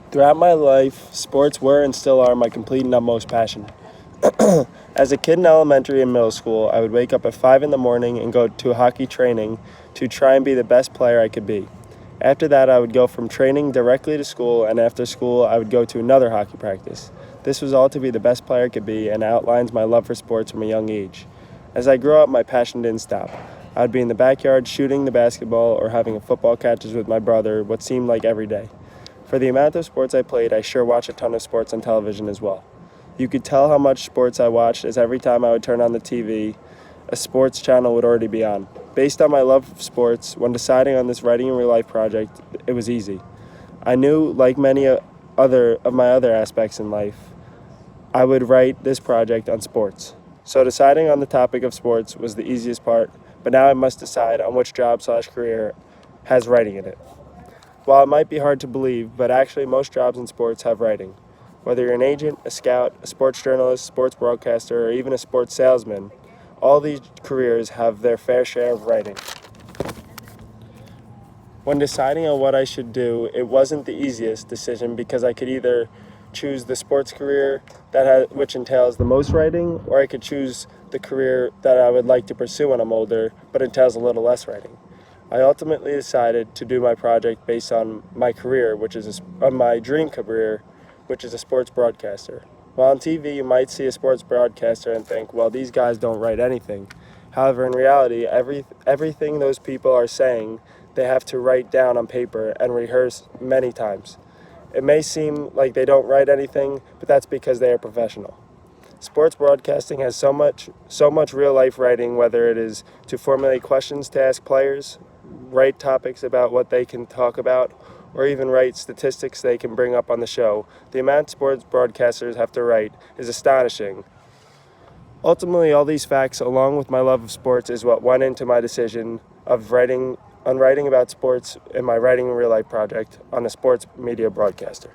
Throughout my life, sports were and still are my complete and utmost passion. As a kid in elementary and middle school, I would wake up at 5 in the morning and go to hockey training to try and be the best player I could be. After that, I would go from training directly to school, and after school, I would go to another hockey practice. This was all to be the best player I could be and outlines my love for sports from a young age. As I grew up, my passion didn't stop. I would be in the backyard shooting the basketball or having a football catches with my brother, what seemed like every day. For the amount of sports I played, I sure watched a ton of sports on television as well. You could tell how much sports I watched as every time I would turn on the TV, a sports channel would already be on. Based on my love of sports, when deciding on this writing in real life project, it was easy. I knew, like many other of my other aspects in life, I would write this project on sports. So deciding on the topic of sports was the easiest part, but now I must decide on which job/career has writing in it. While it might be hard to believe, but actually most jobs in sports have writing. Whether you're an agent, a scout, a sports journalist, sports broadcaster, or even a sports salesman, all these careers have their fair share of writing. When deciding on what I should do, it wasn't the easiest decision because I could either choose the sports career which entails the most writing, or I could choose the career that I would like to pursue when I'm older, but entails a little less writing. I ultimately decided to do my project based on my career, on my dream career, which is a sports broadcaster. While on TV, you might see a sports broadcaster and think, well, these guys don't write anything. However, in reality, everything those people are saying, they have to write down on paper and rehearse many times. It may seem like they don't write anything, but that's because they are professional. Sports broadcasting has so much real-life writing, whether it is to formulate questions to ask players, write topics about what they can talk about, or even write statistics they can bring up on the show. The amount sports broadcasters have to write is astonishing. Ultimately, all these facts, along with my love of sports, is what went into my decision of writing about sports in my Writing in Real Life project on a sports media broadcaster.